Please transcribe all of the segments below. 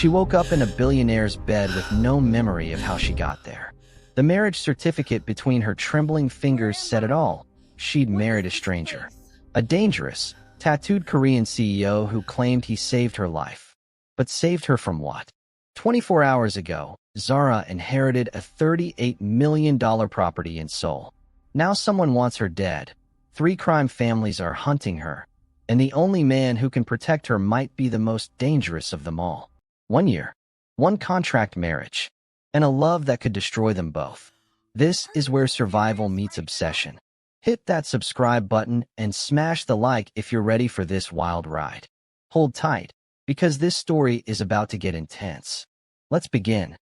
She woke up in a billionaire's bed with no memory of how she got there. The marriage certificate between her trembling fingers said it all. She'd married a stranger. A dangerous, tattooed Korean CEO who claimed he saved her life. But saved her from what? 24 hours ago, Zara inherited a $38 million property in Seoul. Now someone wants her dead. 3 crime families are hunting her. And the only man who can protect her might be the most dangerous of them all. 1 year, 1 contract marriage, and a love that could destroy them both. This is where survival meets obsession. Hit that subscribe button and smash the like if you're ready for this wild ride. Hold tight, because this story is about to get intense. Let's begin.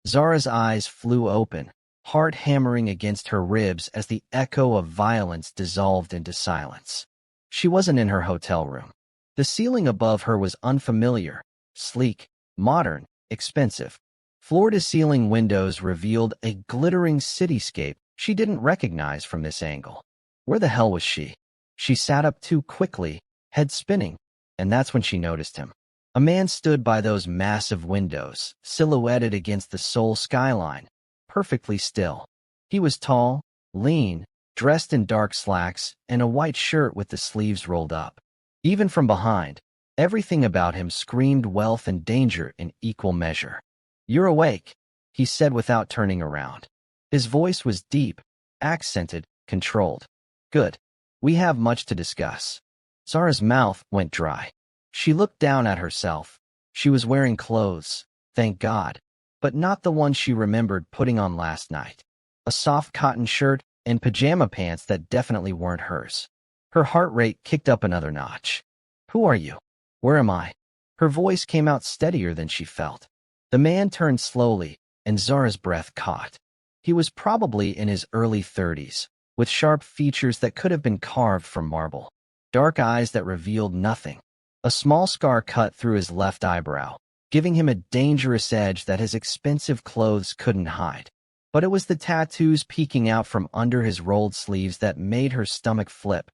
Zara's eyes flew open, heart hammering against her ribs as the echo of violence dissolved into silence. She wasn't in her hotel room. The ceiling above her was unfamiliar, sleek, modern, expensive. Floor-to-ceiling windows revealed a glittering cityscape she didn't recognize from this angle. Where the hell was she? She sat up too quickly, head spinning, and that's when she noticed him. A man stood by those massive windows, silhouetted against the Seoul skyline, perfectly still. He was tall, lean, dressed in dark slacks and a white shirt with the sleeves rolled up. Even from behind, everything about him screamed wealth and danger in equal measure. "You're awake," he said without turning around. His voice was deep, accented, controlled. "Good. We have much to discuss." Zara's mouth went dry. She looked down at herself. She was wearing clothes, thank God, but not the ones she remembered putting on last night. A soft cotton shirt and pajama pants that definitely weren't hers. Her heart rate kicked up another notch. "Who are you? Where am I?" Her voice came out steadier than she felt. The man turned slowly, and Zara's breath caught. He was probably in his early 30s, with sharp features that could have been carved from marble. Dark eyes that revealed nothing. A small scar cut through his left eyebrow, giving him a dangerous edge that his expensive clothes couldn't hide. But it was the tattoos peeking out from under his rolled sleeves that made her stomach flip.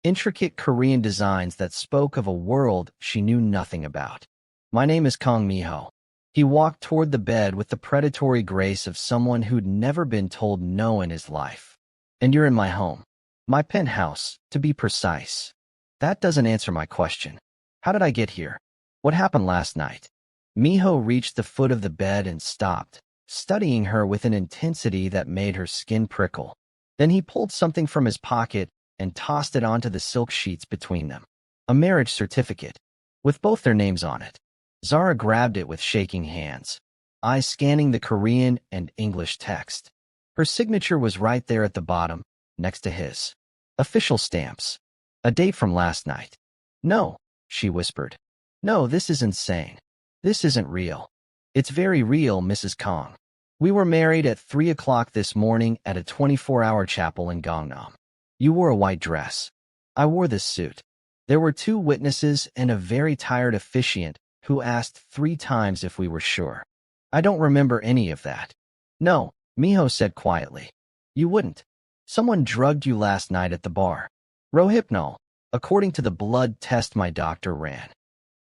Intricate Korean designs that spoke of a world she knew nothing about. "My name is Kang Mi-ho." He walked toward the bed with the predatory grace of someone who'd never been told no in his life. "And you're in my home. My penthouse, to be precise." "That doesn't answer my question. How did I get here? What happened last night?" Miho reached the foot of the bed and stopped, studying her with an intensity that made her skin prickle. Then he pulled something from his pocket and tossed it onto the silk sheets between them. A marriage certificate, with both their names on it. Zara grabbed it with shaking hands, eyes scanning the Korean and English text. Her signature was right there at the bottom, next to his. Official stamps. A date from last night. "No," she whispered. "No, this is insane. This isn't real." "It's very real, Mrs. Kong. We were married at 3 o'clock this morning at a 24-hour chapel in Gangnam. You wore a white dress. I wore this suit. There were 2 witnesses and a very tired officiant who asked 3 times if we were sure. I don't remember any of that." "No," Miho said quietly. "You wouldn't. Someone drugged you last night at the bar. Rohypnol, according to the blood test my doctor ran."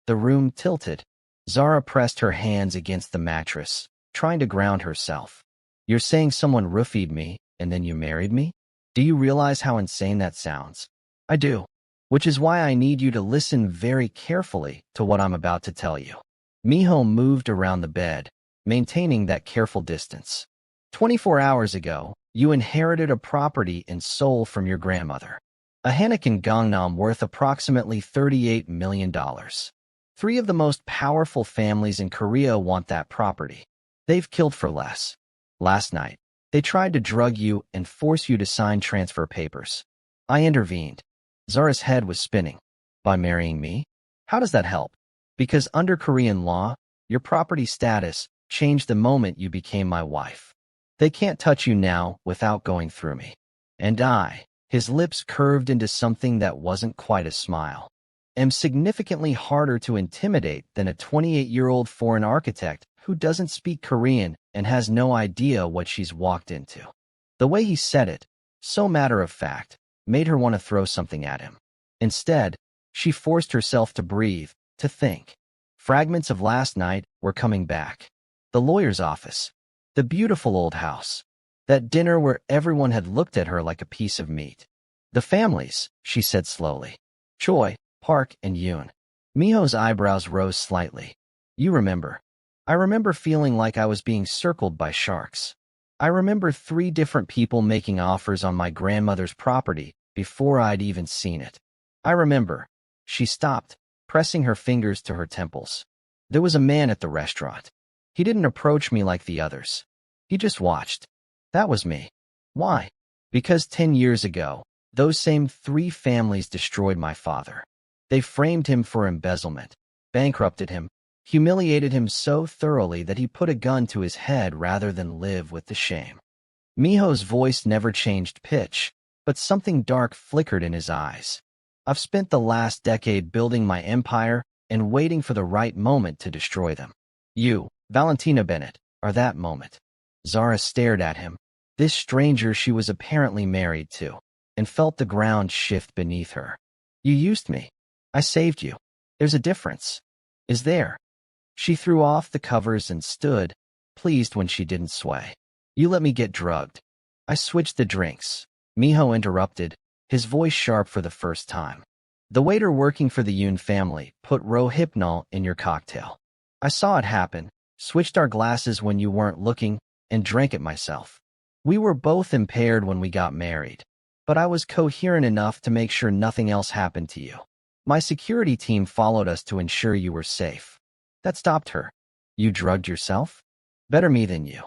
The room tilted. Zara pressed her hands against the mattress, trying to ground herself. "You're saying someone roofied me, and then you married me? Do you realize how insane that sounds?" "I do. Which is why I need you to listen very carefully to what I'm about to tell you." Miho moved around the bed, maintaining that careful distance. 24 hours ago, you inherited a property in Seoul from your grandmother. A hanok in Gangnam worth approximately $38 million. 3 of the most powerful families in Korea want that property. They've killed for less. Last night, they tried to drug you and force you to sign transfer papers. I intervened. Zara's head was spinning. "By marrying me? How does that help?" "Because under Korean law, your property status changed the moment you became my wife. They can't touch you now without going through me. And I," his lips curved into something that wasn't quite a smile, "am significantly harder to intimidate than a 28-year-old foreign architect who doesn't speak Korean and has no idea what she's walked into." The way he said it, so matter-of-fact, made her want to throw something at him. Instead, she forced herself to breathe, to think. Fragments of last night were coming back. The lawyer's office. The beautiful old house. That dinner where everyone had looked at her like a piece of meat. The families, she said slowly. Choi, Park, and Yoon. Miho's eyebrows rose slightly. You remember. I remember feeling like I was being circled by sharks. I remember 3 different people making offers on my grandmother's property before I'd even seen it. I remember. She stopped, pressing her fingers to her temples. There was a man at the restaurant. He didn't approach me like the others. He just watched. That was me. Why? Because 10 years ago, those same 3 families destroyed my father. They framed him for embezzlement, bankrupted him, humiliated him so thoroughly that he put a gun to his head rather than live with the shame. Miho's voice never changed pitch, but something dark flickered in his eyes. I've spent the last decade building my empire and waiting for the right moment to destroy them. You, Valentina Bennett, are that moment. Zara stared at him, this stranger she was apparently married to, and felt the ground shift beneath her. You used me. I saved you. There's a difference. Is there? She threw off the covers and stood, pleased when she didn't sway. You let me get drugged. I switched the drinks. Miho interrupted, his voice sharp for the first time. The waiter working for the Yoon family put Rohypnol in your cocktail. I saw it happen, switched our glasses when you weren't looking, and drank it myself. We were both impaired when we got married, but I was coherent enough to make sure nothing else happened to you. My security team followed us to ensure you were safe. That stopped her. You drugged yourself? Better me than you.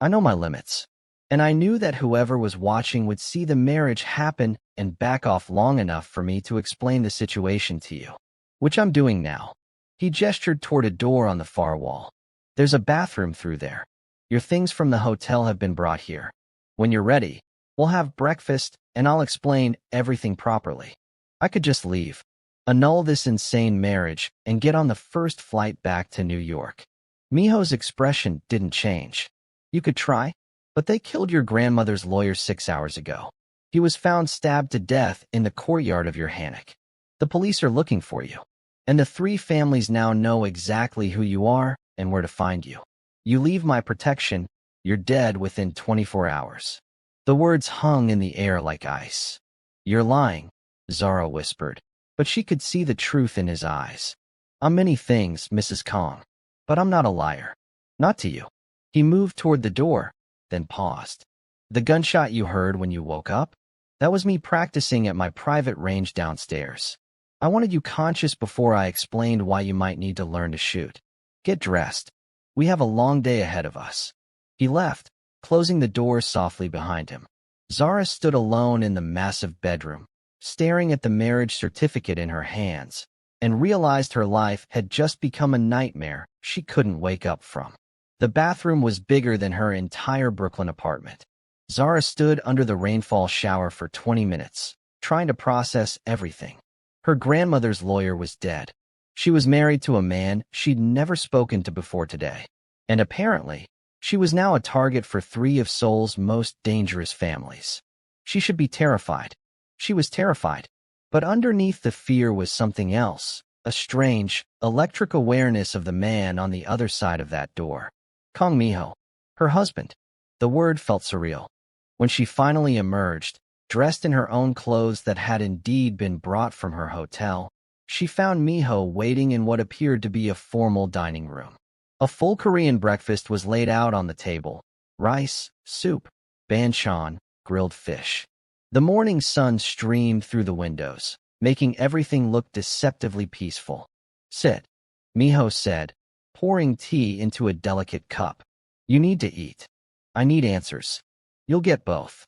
I know my limits. And I knew that whoever was watching would see the marriage happen and back off long enough for me to explain the situation to you. Which I'm doing now. He gestured toward a door on the far wall. There's a bathroom through there. Your things from the hotel have been brought here. When you're ready, we'll have breakfast and I'll explain everything properly. I could just leave, annul this insane marriage, and get on the first flight back to New York. Miho's expression didn't change. You could try, but they killed your grandmother's lawyer 6 hours ago. He was found stabbed to death in the courtyard of your hammock. The police are looking for you, and the 3 families now know exactly who you are and where to find you. You leave my protection, you're dead within 24 hours. The words hung in the air like ice. You're lying, Zara whispered, but she could see the truth in his eyes. I'm many things, Mrs. Kong, but I'm not a liar. Not to you. He moved toward the door, then paused. The gunshot you heard when you woke up? That was me practicing at my private range downstairs. I wanted you conscious before I explained why you might need to learn to shoot. Get dressed. We have a long day ahead of us. He left, closing the door softly behind him. Zara stood alone in the massive bedroom, staring at the marriage certificate in her hands, and realized her life had just become a nightmare she couldn't wake up from. The bathroom was bigger than her entire Brooklyn apartment. Zara stood under the rainfall shower for 20 minutes, trying to process everything. Her grandmother's lawyer was dead. She was married to a man she'd never spoken to before today. And apparently, she was now a target for 3 of Seoul's most dangerous families. She should be terrified. She was terrified. But underneath the fear was something else, a strange, electric awareness of the man on the other side of that door. Kong Miho, her husband. The word felt surreal. When she finally emerged, dressed in her own clothes that had indeed been brought from her hotel, she found Miho waiting in what appeared to be a formal dining room. A full Korean breakfast was laid out on the table: rice, soup, banchan, grilled fish. The morning sun streamed through the windows, making everything look deceptively peaceful. Sit, Miho said, pouring tea into a delicate cup. You need to eat. I need answers. You'll get both.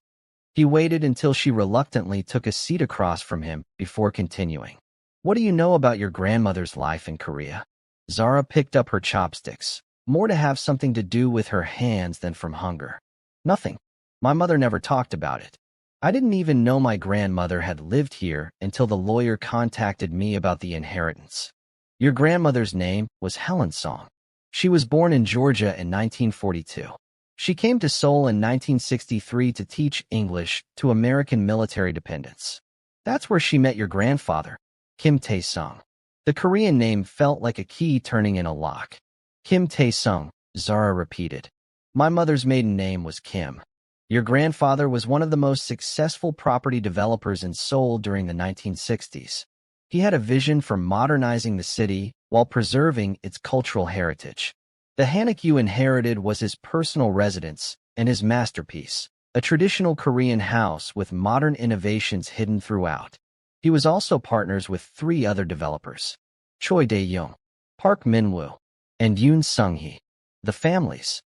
He waited until she reluctantly took a seat across from him before continuing. What do you know about your grandmother's life in Korea? Zara picked up her chopsticks, more to have something to do with her hands than from hunger. Nothing. My mother never talked about it. I didn't even know my grandmother had lived here until the lawyer contacted me about the inheritance. Your grandmother's name was Helen Song. She was born in Georgia in 1942. She came to Seoul in 1963 to teach English to American military dependents. That's where she met your grandfather, Kim Tae-sung. The Korean name felt like a key turning in a lock. Kim Tae-sung, Zara repeated. My mother's maiden name was Kim. Your grandfather was one of the most successful property developers in Seoul during the 1960s. He had a vision for modernizing the city while preserving its cultural heritage. The Hanok you inherited was his personal residence and his masterpiece, a traditional Korean house with modern innovations hidden throughout. He was also partners with three other developers, Choi Dae-young, Park Min-woo, and Yoon Sung-hee. The families,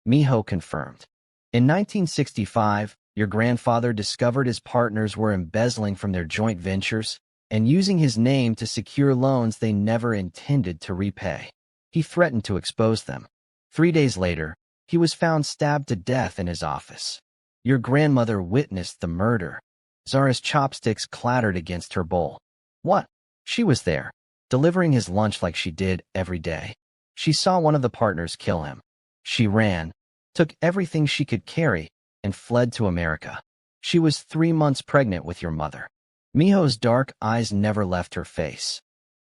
Miho confirmed. In 1965, your grandfather discovered his partners were embezzling from their joint ventures and using his name to secure loans they never intended to repay. He threatened to expose them. 3 days later, he was found stabbed to death in his office. Your grandmother witnessed the murder. Zara's chopsticks clattered against her bowl. What? She was there, delivering his lunch like she did every day. She saw one of the partners kill him. She ran, took everything she could carry, and fled to America. She was 3 months pregnant with your mother. Miho's dark eyes never left her face.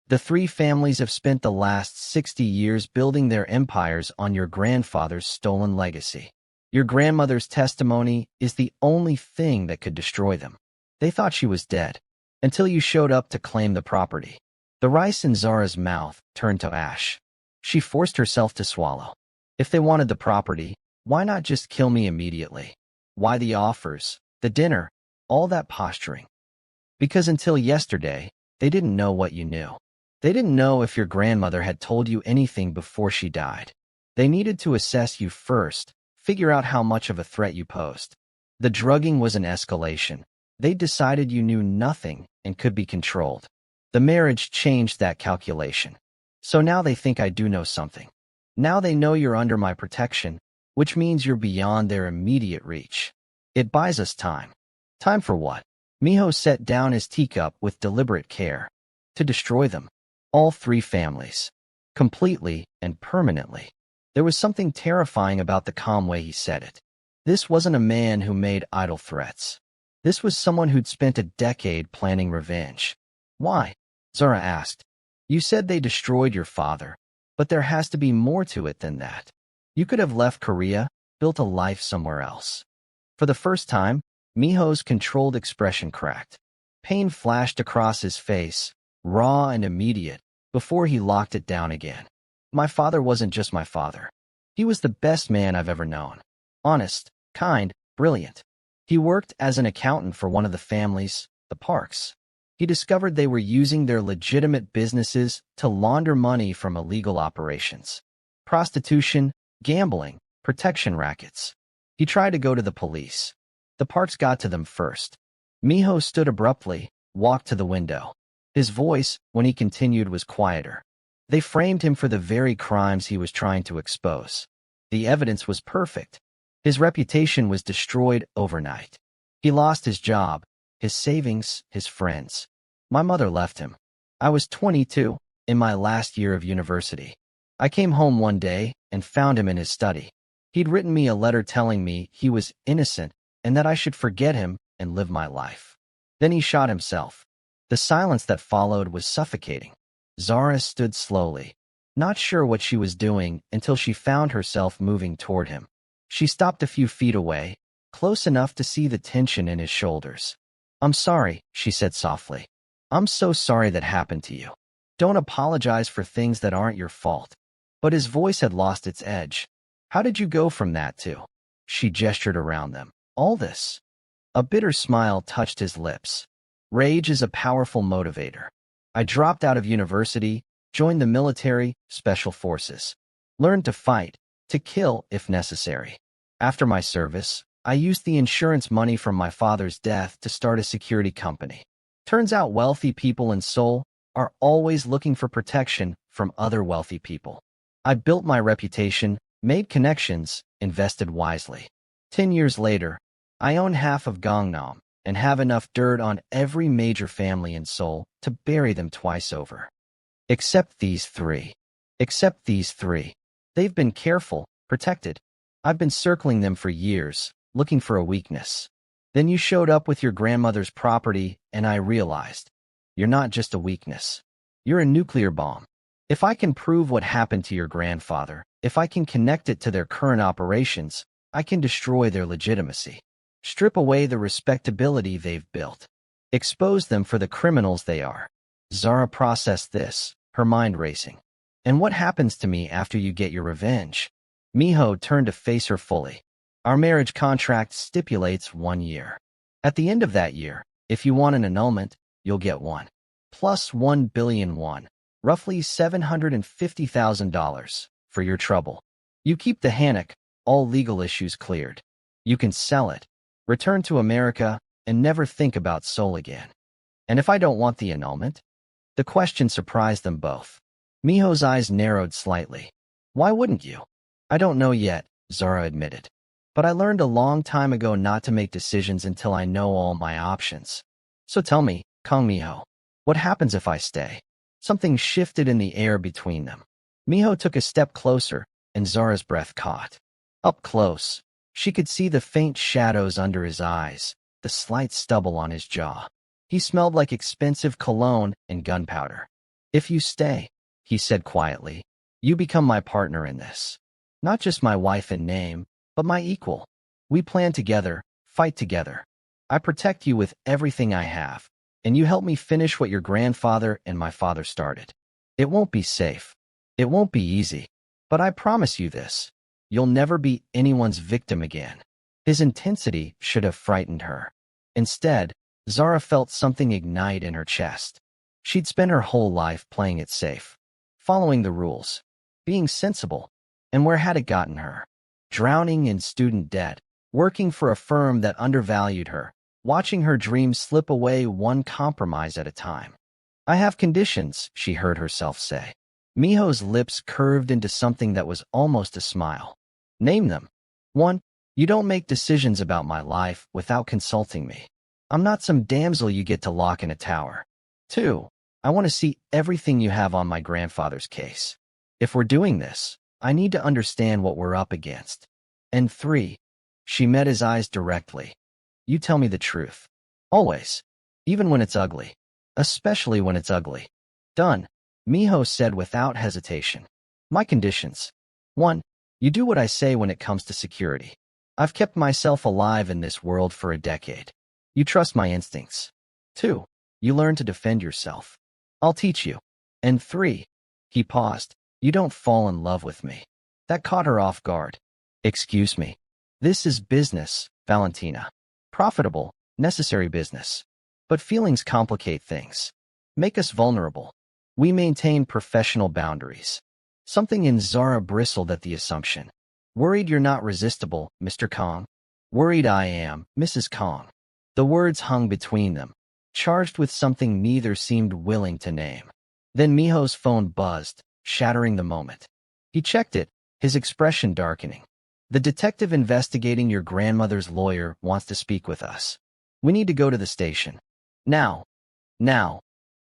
The three families have spent the last 60 years building their empires on your grandfather's stolen legacy. Your grandmother's testimony is the only thing that could destroy them. They thought she was dead, until you showed up to claim the property. The rice in Zara's mouth turned to ash. She forced herself to swallow. If they wanted the property, why not just kill me immediately? Why the offers, the dinner, all that posturing? Because until yesterday, they didn't know what you knew. They didn't know if your grandmother had told you anything before she died. They needed to assess you first, figure out how much of a threat you posed. The drugging was an escalation. They decided you knew nothing and could be controlled. The marriage changed that calculation. So now they think I do know something. Now they know you're under my protection, which means you're beyond their immediate reach. It buys us time. Time for what? Miho set down his teacup with deliberate care. To destroy them. All three families. Completely and permanently. There was something terrifying about the calm way he said it. This wasn't a man who made idle threats. This was someone who'd spent a decade planning revenge. Why? Zara asked. You said they destroyed your father, but there has to be more to it than that. You could have left Korea, built a life somewhere else. For the first time, Miho's controlled expression cracked. Pain flashed across his face, raw and immediate, before he locked it down again. My father wasn't just my father. He was the best man I've ever known. Honest, kind, brilliant. He worked as an accountant for one of the families, the Parks. He discovered they were using their legitimate businesses to launder money from illegal operations. Prostitution, gambling, protection rackets. He tried to go to the police. The Parks got to them first. Miho stood abruptly, walked to the window. His voice, when he continued, was quieter. They framed him for the very crimes he was trying to expose. The evidence was perfect. His reputation was destroyed overnight. He lost his job, his savings, his friends. My mother left him. I was 22, in my last year of university. I came home one day and found him in his study. He'd written me a letter telling me he was innocent and that I should forget him and live my life. Then he shot himself. The silence that followed was suffocating. Zara stood slowly, not sure what she was doing until she found herself moving toward him. She stopped a few feet away, close enough to see the tension in his shoulders. I'm sorry, she said softly. I'm so sorry that happened to you. Don't apologize for things that aren't your fault. But his voice had lost its edge. How did you go from that to? She gestured around them. All this. A bitter smile touched his lips. Rage is a powerful motivator. I dropped out of university, joined the military, special forces. Learned to fight, to kill if necessary. After my service, I used the insurance money from my father's death to start a security company. Turns out wealthy people in Seoul are always looking for protection from other wealthy people. I built my reputation, made connections, invested wisely. 10 years later, I own half of Gangnam and have enough dirt on every major family in Seoul to bury them twice over. Except these three. Except these three. They've been careful, protected. I've been circling them for years, looking for a weakness. Then you showed up with your grandmother's property, and I realized, you're not just a weakness. You're a nuclear bomb. If I can prove what happened to your grandfather, if I can connect it to their current operations, I can destroy their legitimacy. Strip away the respectability they've built. Expose them for the criminals they are. Zara processed this, her mind racing. And what happens to me after you get your revenge? Miho turned to face her fully. Our marriage contract stipulates 1 year. At the end of that year, if you want an annulment, you'll get one. Plus 1 billion won, roughly $750,000, for your trouble. You keep the Hanok, all legal issues cleared. You can sell it, return to America, and never think about Seoul again. And if I don't want the annulment? The question surprised them both. Miho's eyes narrowed slightly. Why wouldn't you? I don't know yet, Zara admitted. But I learned a long time ago not to make decisions until I know all my options. So tell me, Kong Miho, what happens if I stay? Something shifted in the air between them. Miho took a step closer, and Zara's breath caught. Up close, she could see the faint shadows under his eyes, the slight stubble on his jaw. He smelled like expensive cologne and gunpowder. If you stay, he said quietly, you become my partner in this. Not just my wife in name, but my equal. We plan together, fight together. I protect you with everything I have, and you help me finish what your grandfather and my father started. It won't be safe. It won't be easy. But I promise you this. You'll never be anyone's victim again. His intensity should have frightened her. Instead, Zara felt something ignite in her chest. She'd spent her whole life playing it safe, following the rules, being sensible. And where had it gotten her? Drowning in student debt, working for a firm that undervalued her, watching her dreams slip away one compromise at a time. I have conditions, she heard herself say. Miho's lips curved into something that was almost a smile. Name them. 1. You don't make decisions about my life without consulting me. I'm not some damsel you get to lock in a tower. 2. I want to see everything you have on my grandfather's case. If we're doing this, I need to understand what we're up against. And 3. She met his eyes directly. You tell me the truth. Always. Even when it's ugly. Especially when it's ugly. Done. Miho said without hesitation. My conditions. 1. You do what I say when it comes to security. I've kept myself alive in this world for a decade. You trust my instincts. 2. You learn to defend yourself. I'll teach you. And 3. He paused. You don't fall in love with me. That caught her off guard. Excuse me. This is business, Valentina. Profitable, necessary business. But feelings complicate things. Make us vulnerable. We maintain professional boundaries. Something in Zara bristled at the assumption. Worried you're not resistible, Mr. Kong? Worried I am, Mrs. Kong. The words hung between them, charged with something neither seemed willing to name. Then Miho's phone buzzed, shattering the moment. He checked it, his expression darkening. The detective investigating your grandmother's lawyer wants to speak with us. We need to go to the station. Now. Now.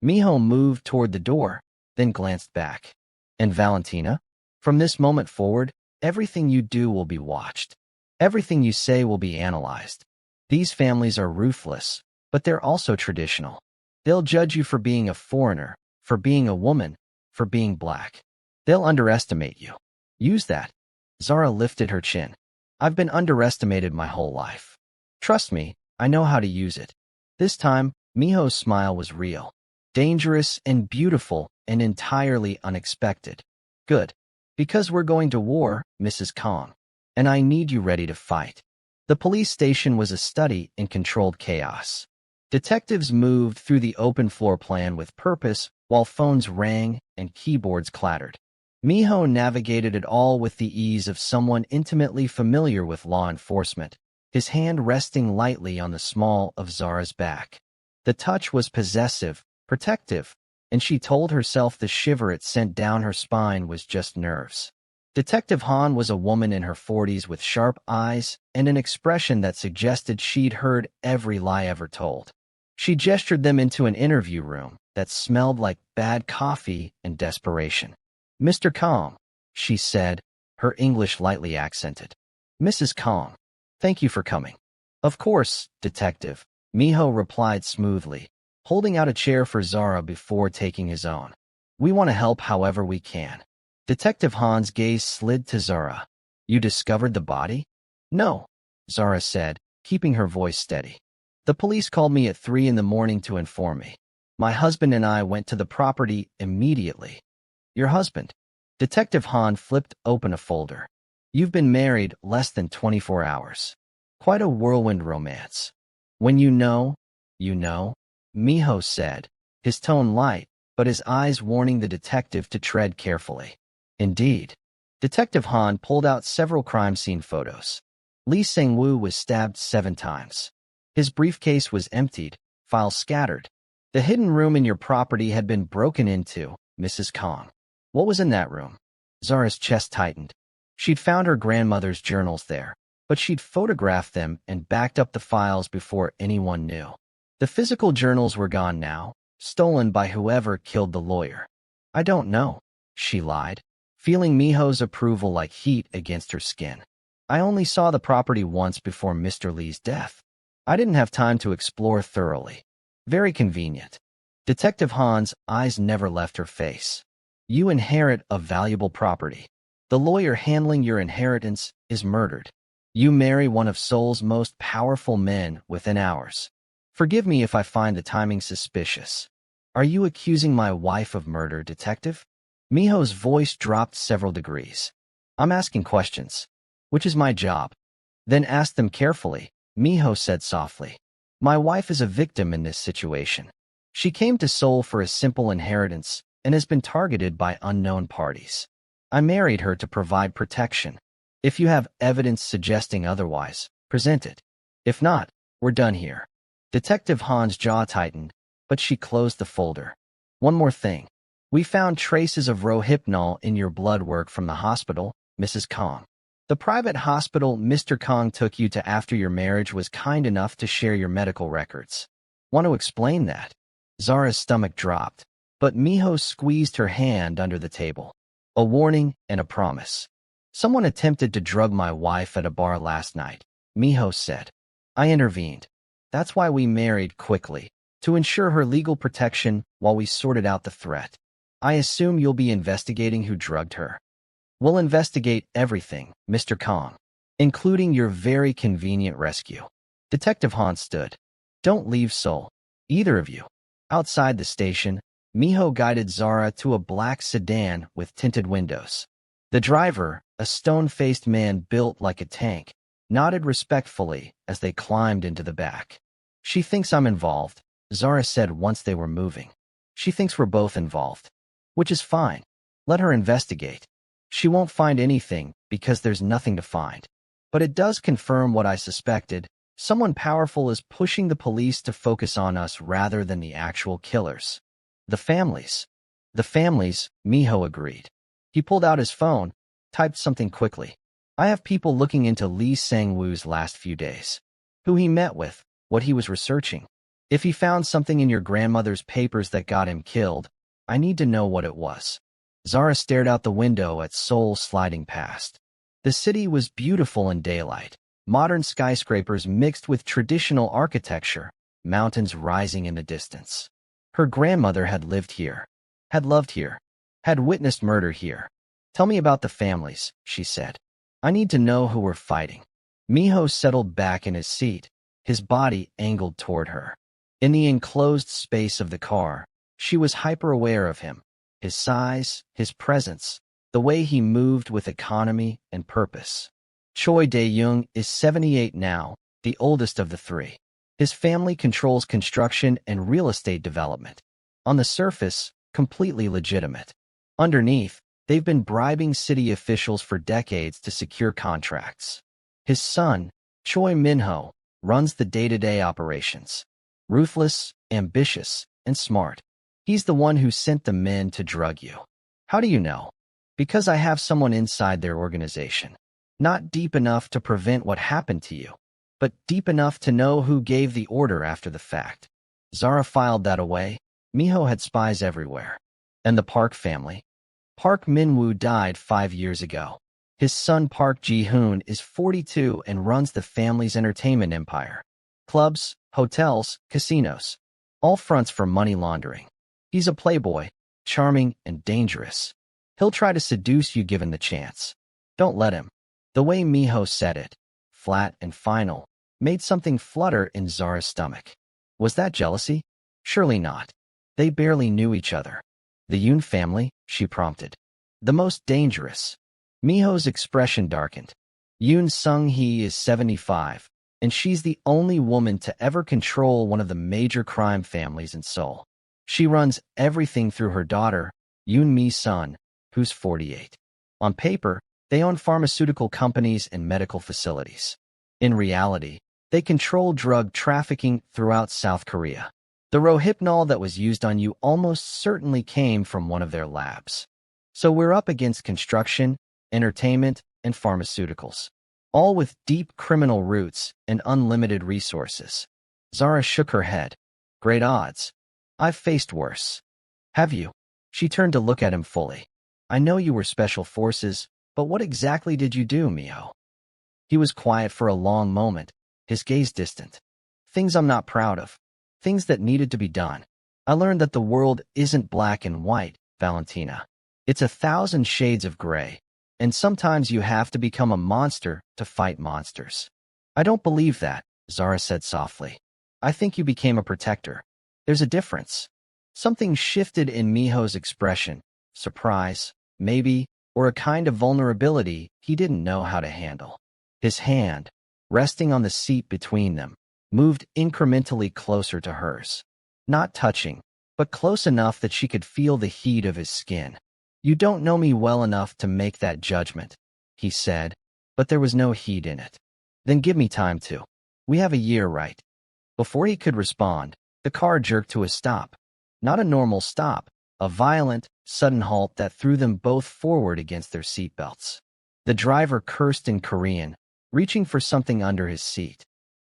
Miho moved toward the door, then glanced back. And Valentina? From this moment forward, everything you do will be watched. Everything you say will be analyzed. These families are ruthless, but they're also traditional. They'll judge you for being a foreigner, for being a woman, for being black. They'll underestimate you. Use that. Zara lifted her chin. I've been underestimated my whole life. Trust me, I know how to use it. This time, Miho's smile was real. Dangerous and beautiful and entirely unexpected. Good. Because we're going to war, Mrs. Kong. And I need you ready to fight. The police station was a study in controlled chaos. Detectives moved through the open floor plan with purpose while phones rang and keyboards clattered. Miho navigated it all with the ease of someone intimately familiar with law enforcement, his hand resting lightly on the small of Zara's back. The touch was possessive, protective, and she told herself the shiver it sent down her spine was just nerves. Detective Han was a woman in her 40s with sharp eyes and an expression that suggested she'd heard every lie ever told. She gestured them into an interview room that smelled like bad coffee and desperation. Mr. Kong, she said, her English lightly accented. Mrs. Kong, thank you for coming. Of course, Detective, Miho replied smoothly, holding out a chair for Zara before taking his own. We want to help however we can. Detective Han's gaze slid to Zara. You discovered the body? No, Zara said, keeping her voice steady. The police called me at 3 in the morning to inform me. My husband and I went to the property immediately. Your husband? Detective Han flipped open a folder. You've been married less than 24 hours. Quite a whirlwind romance. When you know, Miho said, his tone light, but his eyes warning the detective to tread carefully. Indeed. Detective Han pulled out several crime scene photos. Lee Sang-woo was stabbed 7 times. His briefcase was emptied, files scattered. The hidden room in your property had been broken into, Mrs. Kong. What was in that room? Zara's chest tightened. She'd found her grandmother's journals there, but she'd photographed them and backed up the files before anyone knew. The physical journals were gone now, stolen by whoever killed the lawyer. I don't know, she lied, feeling Miho's approval like heat against her skin. I only saw the property once before Mr. Lee's death. I didn't have time to explore thoroughly. Very convenient. Detective Han's eyes never left her face. You inherit a valuable property. The lawyer handling your inheritance is murdered. You marry one of Seoul's most powerful men within hours. Forgive me if I find the timing suspicious. Are you accusing my wife of murder, detective? Miho's voice dropped several degrees. I'm asking questions, which is my job. Then ask them carefully, Miho said softly. My wife is a victim in this situation. She came to Seoul for a simple inheritance and has been targeted by unknown parties. I married her to provide protection. If you have evidence suggesting otherwise, present it. If not, we're done here. Detective Han's jaw tightened, but she closed the folder. One more thing. We found traces of Rohypnol in your blood work from the hospital, Mrs. Kong. The private hospital Mr. Kong took you to after your marriage was kind enough to share your medical records. Want to explain that? Zara's stomach dropped, but Miho squeezed her hand under the table. A warning and a promise. Someone attempted to drug my wife at a bar last night, Miho said. I intervened. That's why we married quickly, to ensure her legal protection while we sorted out the threat. I assume you'll be investigating who drugged her. We'll investigate everything, Mr. Kong, including your very convenient rescue. Detective Han stood. Don't leave Seoul, either of you. Outside the station, Miho guided Zara to a black sedan with tinted windows. The driver, a stone-faced man built like a tank, nodded respectfully as they climbed into the back. She thinks I'm involved, Zara said once they were moving. She thinks we're both involved. Which is fine. Let her investigate. She won't find anything because there's nothing to find. But it does confirm what I suspected. Someone powerful is pushing the police to focus on us rather than the actual killers. The families. The families, Miho agreed. He pulled out his phone, typed something quickly. I have people looking into Lee Sang-woo's last few days. Who he met with, what he was researching. If he found something in your grandmother's papers that got him killed, I need to know what it was. Zara stared out the window at Seoul sliding past. The city was beautiful in daylight. Modern skyscrapers mixed with traditional architecture, mountains rising in the distance. Her grandmother had lived here, had loved here, had witnessed murder here. Tell me about the families, she said. I need to know who we're fighting. Miho settled back in his seat, his body angled toward her. In the enclosed space of the car, she was hyper-aware of him, his size, his presence, the way he moved with economy and purpose. Choi Dae-young is 78 now, the oldest of the 3. His family controls construction and real estate development. On the surface, completely legitimate. Underneath, they've been bribing city officials for decades to secure contracts. His son, Choi Min-ho, runs the day-to-day operations. Ruthless, ambitious, and smart. He's the one who sent the men to drug you. How do you know? Because I have someone inside their organization. Not deep enough to prevent what happened to you, but deep enough to know who gave the order after the fact. Zara filed that away. Miho had spies everywhere. And the Park family? Park Min-woo died 5 years ago. His son Park Ji-hoon is 42 and runs the family's entertainment empire. Clubs, hotels, casinos. All fronts for money laundering. He's a playboy, charming and dangerous. He'll try to seduce you given the chance. Don't let him. The way Miho said it, flat and final, made something flutter in Zara's stomach. Was that jealousy? Surely not. They barely knew each other. The Yoon family, she prompted. The most dangerous. Miho's expression darkened. Yoon Sung-hee is 75, and she's the only woman to ever control one of the major crime families in Seoul. She runs everything through her daughter, Yoon Mi-sun, who's 48. On paper, they own pharmaceutical companies and medical facilities. In reality, they control drug trafficking throughout South Korea. The Rohypnol that was used on you almost certainly came from one of their labs. So we're up against construction, entertainment, and pharmaceuticals, all with deep criminal roots and unlimited resources. Zara shook her head. Great odds. I've faced worse. Have you? She turned to look at him fully. I know you were special forces, but what exactly did you do, Miho? He was quiet for a long moment, his gaze distant. Things I'm not proud of. Things that needed to be done. I learned that the world isn't black and white, Valentina. It's 1,000 shades of gray. And sometimes you have to become a monster to fight monsters. I don't believe that, Zara said softly. I think you became a protector. There's a difference. Something shifted in Miho's expression. Surprise, maybe, or a kind of vulnerability he didn't know how to handle. His hand, resting on the seat between them, moved incrementally closer to hers. Not touching, but close enough that she could feel the heat of his skin. You don't know me well enough to make that judgment, he said, but there was no heat in it. Then give me time to. We have a year, right? Before he could respond, the car jerked to a stop. Not a normal stop, a violent, sudden halt that threw them both forward against their seatbelts. The driver cursed in Korean, reaching for something under his seat.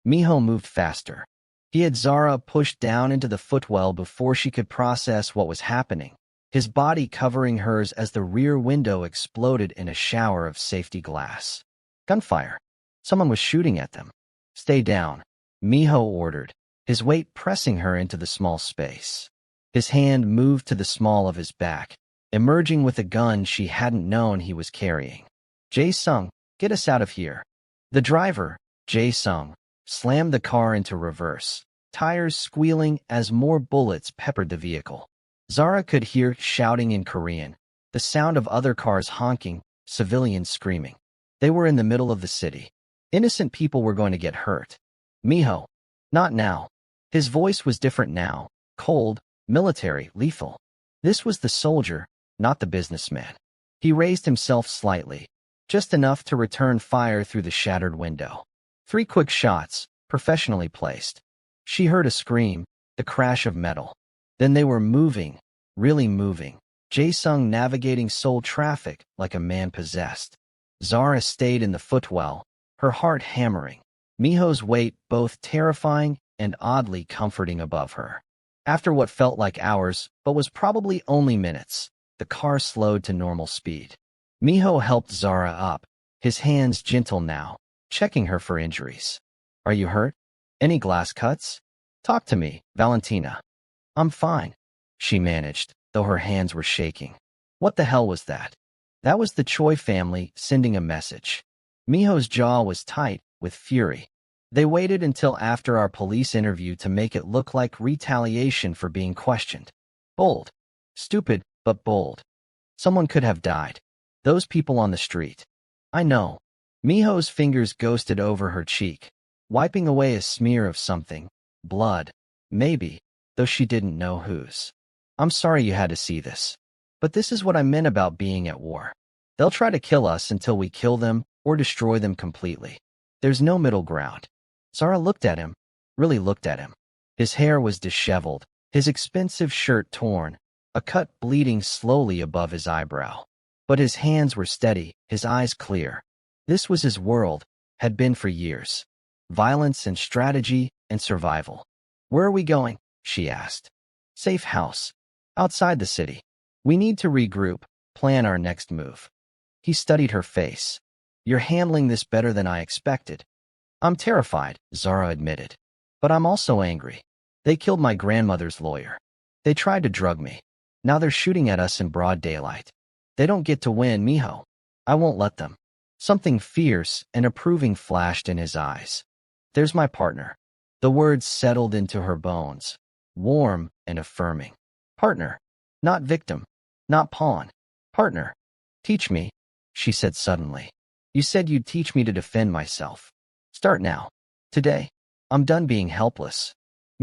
Miho moved faster. He had Zara pushed down into the footwell before she could process what was happening, his body covering hers as the rear window exploded in a shower of safety glass. Gunfire. Someone was shooting at them. Stay down, Miho ordered, his weight pressing her into the small space. His hand moved to the small of his back, emerging with a gun she hadn't known he was carrying. Jae-sung, get us out of here. The driver, Jae-sung, slammed the car into reverse, tires squealing as more bullets peppered the vehicle. Zara could hear shouting in Korean, the sound of other cars honking, civilians screaming. They were in the middle of the city. Innocent people were going to get hurt. Miho, not now. His voice was different now, cold, military, lethal. This was the soldier, not the businessman. He raised himself slightly, just enough to return fire through the shattered window. 3 quick shots, professionally placed. She heard a scream, the crash of metal. Then they were moving, really moving. Jae-sung navigating Seoul traffic like a man possessed. Zara stayed in the footwell, her heart hammering. Miho's weight both terrifying and oddly comforting above her. After what felt like hours, but was probably only minutes, the car slowed to normal speed. Miho helped Zara up, his hands gentle now, checking her for injuries. Are you hurt? Any glass cuts? Talk to me, Valentina. I'm fine, she managed, though her hands were shaking. What the hell was that? That was the Choi family sending a message. Miho's jaw was tight with fury. They waited until after our police interview to make it look like retaliation for being questioned. Bold. Stupid, but bold. Someone could have died. Those people on the street. I know. Miho's fingers ghosted over her cheek, wiping away a smear of something. Blood. Maybe, though she didn't know whose. I'm sorry you had to see this. But this is what I meant about being at war. They'll try to kill us until we kill them or destroy them completely. There's no middle ground. Zara looked at him, really looked at him. His hair was disheveled, his expensive shirt torn, a cut bleeding slowly above his eyebrow. But his hands were steady, his eyes clear. This was his world, had been for years. Violence and strategy and survival. Where are we going? She asked. Safe house. Outside the city. We need to regroup, plan our next move. He studied her face. You're handling this better than I expected. I'm terrified, Zara admitted. But I'm also angry. They killed my grandmother's lawyer. They tried to drug me. Now they're shooting at us in broad daylight. They don't get to win, Miho. I won't let them. Something fierce and approving flashed in his eyes. There's my partner. The words settled into her bones, warm and affirming. Partner. Not victim. Not pawn. Partner. Teach me, she said suddenly. You said you'd teach me to defend myself. Start now. Today. I'm done being helpless.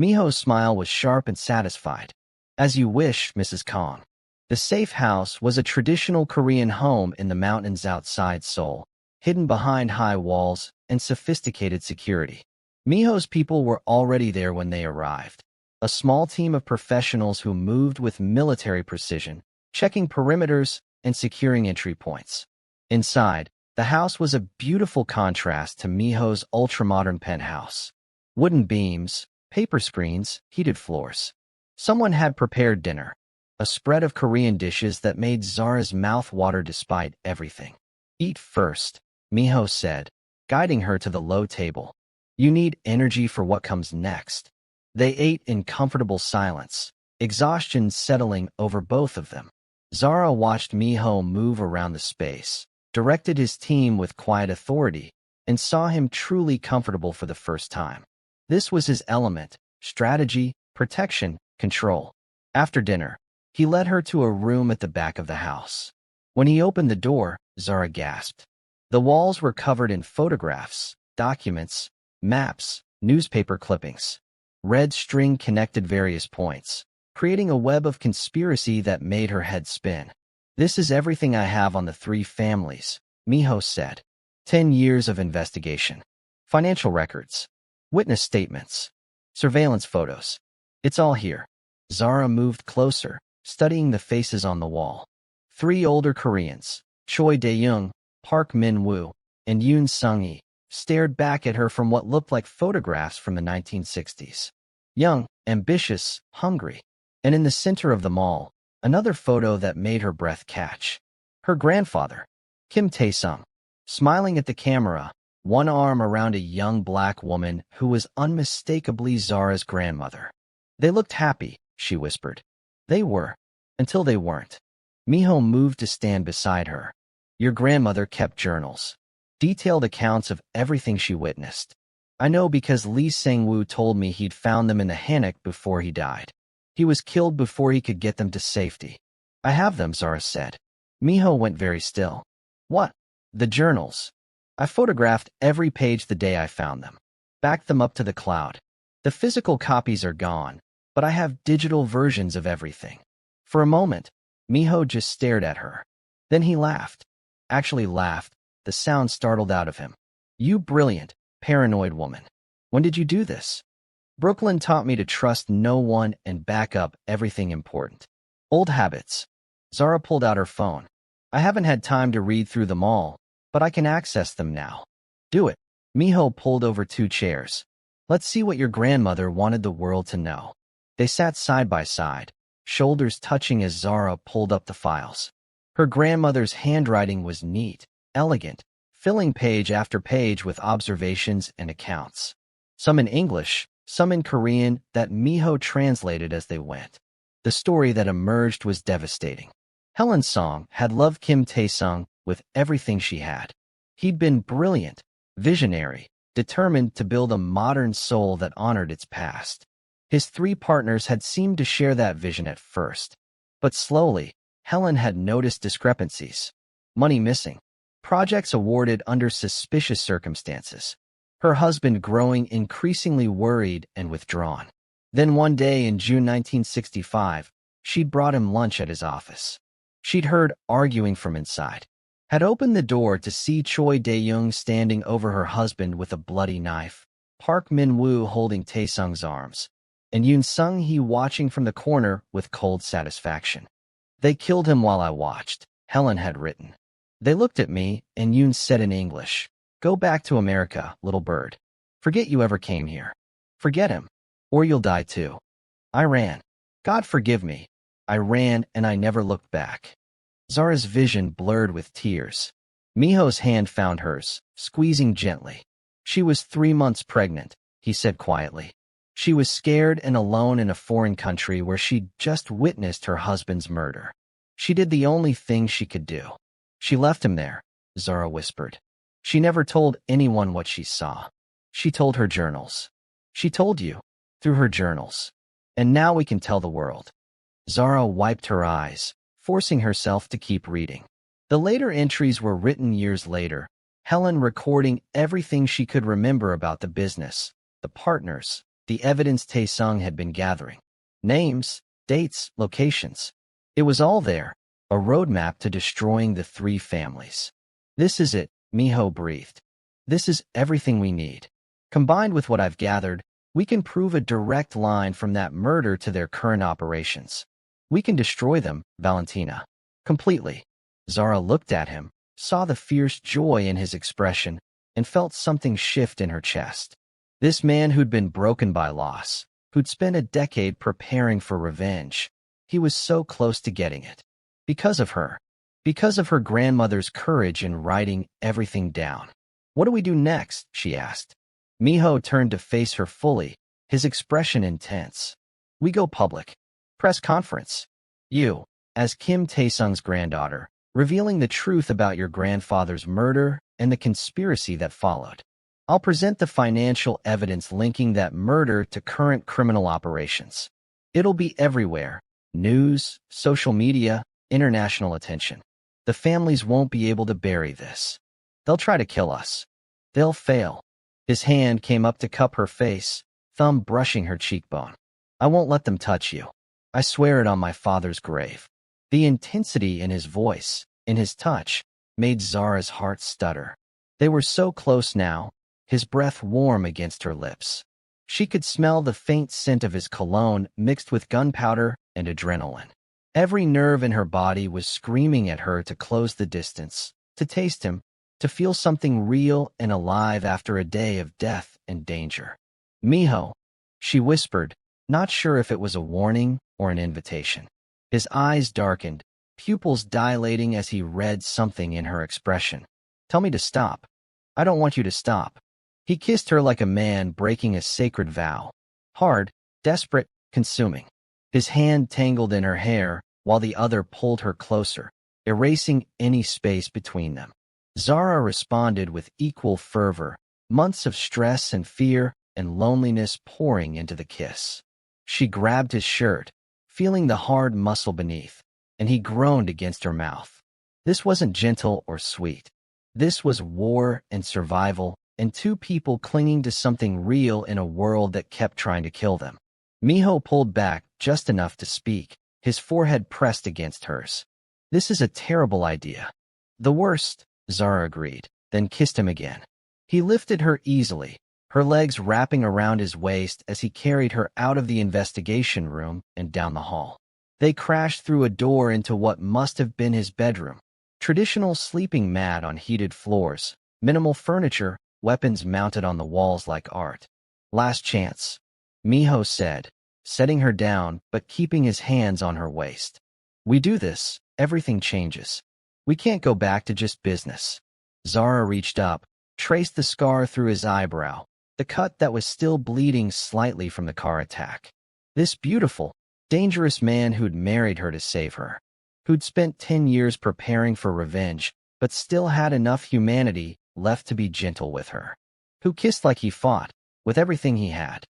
Miho's smile was sharp and satisfied. As you wish, Mrs. Kong. The safe house was a traditional Korean home in the mountains outside Seoul, hidden behind high walls and sophisticated security. Miho's people were already there when they arrived. A small team of professionals who moved with military precision, checking perimeters and securing entry points. Inside, the house was a beautiful contrast to Miho's ultra-modern penthouse. Wooden beams, paper screens, heated floors. Someone had prepared dinner, a spread of Korean dishes that made Zara's mouth water despite everything. Eat first, Miho said, guiding her to the low table. You need energy for what comes next. They ate in comfortable silence, exhaustion settling over both of them. Zara watched Miho move around the space, directed his team with quiet authority, and saw him truly comfortable for the first time. This was his element: strategy, protection, control. After dinner, he led her to a room at the back of the house. When he opened the door, Zara gasped. The walls were covered in photographs, documents, maps, newspaper clippings. Red string connected various points, creating a web of conspiracy that made her head spin. This is everything I have on the three families, Miho said. 10 years of investigation. Financial records. Witness statements. Surveillance photos. It's all here. Zara moved closer, studying the faces on the wall. 3 older Koreans, Choi Dae-young, Park Min-woo, and Yoon Sung-hee, stared back at her from what looked like photographs from the 1960s. Young, ambitious, hungry. And in the center of them all, another photo that made her breath catch. Her grandfather, Kim Tae-sung, smiling at the camera, one arm around a young black woman who was unmistakably Zara's grandmother. They looked happy, she whispered. They were, until they weren't. Miho moved to stand beside her. Your grandmother kept journals, detailed accounts of everything she witnessed. I know because Lee Sang-woo told me he'd found them in the hammock before he died. He was killed before he could get them to safety. I have them, Zara said. Miho went very still. What? The journals. I photographed every page the day I found them. Backed them up to the cloud. The physical copies are gone, but I have digital versions of everything. For a moment, Miho just stared at her. Then he laughed. Actually laughed. The sound startled out of him. You brilliant, paranoid woman. When did you do this? Brooklyn taught me to trust no one and back up everything important. Old habits. Zara pulled out her phone. I haven't had time to read through them all, but I can access them now. Do it. Miho pulled over 2 chairs. Let's see what your grandmother wanted the world to know. They sat side by side, shoulders touching as Zara pulled up the files. Her grandmother's handwriting was neat, elegant, filling page after page with observations and accounts. Some in English, some in Korean that Miho translated as they went. The story that emerged was devastating. Helen Song had loved Kim Tae-sung with everything she had. He'd been brilliant, visionary, determined to build a modern Seoul that honored its past. His 3 partners had seemed to share that vision at first. But slowly, Helen had noticed discrepancies. Money missing. Projects awarded under suspicious circumstances. Her husband growing increasingly worried and withdrawn. Then one day in June 1965, she'd brought him lunch at his office. She'd heard arguing from inside. Had opened the door to see Choi Dae-young standing over her husband with a bloody knife, Park Min-woo holding Tae-sung's arms, and Yoon Sung-hee watching from the corner with cold satisfaction. They killed him while I watched, Helen had written. They looked at me, and Yoon said in English, Go back to America, little bird. Forget you ever came here. Forget him, or you'll die too. I ran. God forgive me. I ran and I never looked back. Zara's vision blurred with tears. Miho's hand found hers, squeezing gently. She was 3 months pregnant, he said quietly. She was scared and alone in a foreign country where she'd just witnessed her husband's murder. She did the only thing she could do. She left him there, Zara whispered. She never told anyone what she saw. She told her journals. She told you, through her journals. And now we can tell the world. Zara wiped her eyes, forcing herself to keep reading. The later entries were written years later, Helen recording everything she could remember about the business, the partners, the evidence Tae-sung had been gathering. Names, dates, locations. It was all there, a roadmap to destroying the three families. This is it, Miho breathed. This is everything we need. Combined with what I've gathered, we can prove a direct line from that murder to their current operations. We can destroy them, Valentina. Completely. Zara looked at him, saw the fierce joy in his expression, and felt something shift in her chest. This man who'd been broken by loss, who'd spent a decade preparing for revenge, he was so close to getting it. Because of her. Because of her grandmother's courage in writing everything down. What do we do next? She asked. Miho turned to face her fully, his expression intense. We go public. Press conference. You, as Kim Tae-sung's granddaughter, revealing the truth about your grandfather's murder and the conspiracy that followed. I'll present the financial evidence linking that murder to current criminal operations. It'll be everywhere. News, social media, international attention. The families won't be able to bury this. They'll try to kill us. They'll fail. His hand came up to cup her face, thumb brushing her cheekbone. I won't let them touch you. I swear it on my father's grave. The intensity in his voice, in his touch, made Zara's heart stutter. They were so close now, his breath warm against her lips. She could smell the faint scent of his cologne mixed with gunpowder and adrenaline. Every nerve in her body was screaming at her to close the distance, to taste him, to feel something real and alive after a day of death and danger. Miho, she whispered, not sure if it was a warning or an invitation. His eyes darkened, pupils dilating as he read something in her expression. Tell me to stop. I don't want you to stop. He kissed her like a man breaking a sacred vow. Hard, desperate, consuming. His hand tangled in her hair while the other pulled her closer, erasing any space between them. Zara responded with equal fervor, months of stress and fear and loneliness pouring into the kiss. She grabbed his shirt, feeling the hard muscle beneath, and he groaned against her mouth. This wasn't gentle or sweet. This was war and survival, and two people clinging to something real in a world that kept trying to kill them. Miho pulled back just enough to speak, his forehead pressed against hers. This is a terrible idea. The worst, Zara agreed, then kissed him again. He lifted her easily, her legs wrapping around his waist as he carried her out of the investigation room and down the hall. They crashed through a door into what must have been his bedroom. Traditional sleeping mat on heated floors, minimal furniture, weapons mounted on the walls like art. Last chance, Miho said, setting her down but keeping his hands on her waist. We do this, everything changes. We can't go back to just business. Zara reached up, traced the scar through his eyebrow, the cut that was still bleeding slightly from the car attack. This beautiful, dangerous man who'd married her to save her, who'd spent 10 years preparing for revenge, but still had enough humanity left to be gentle with her, who kissed like he fought, with everything he had.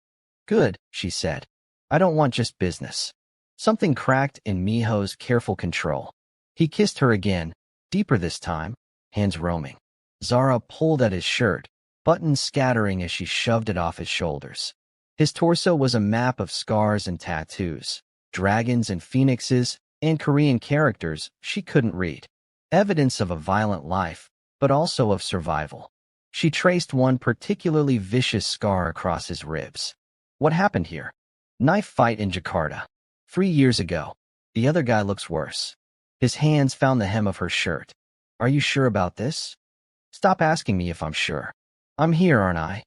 Good, she said. I don't want just business. Something cracked in Miho's careful control. He kissed her again, deeper this time, hands roaming. Zara pulled at his shirt, buttons scattering as she shoved it off his shoulders. His torso was a map of scars and tattoos, dragons and phoenixes, and Korean characters she couldn't read. Evidence of a violent life, but also of survival. She traced one particularly vicious scar across his ribs. What happened here? Knife fight in Jakarta. 3 years ago. The other guy looks worse. His hands found the hem of her shirt. Are you sure about this? Stop asking me if I'm sure. I'm here, aren't I?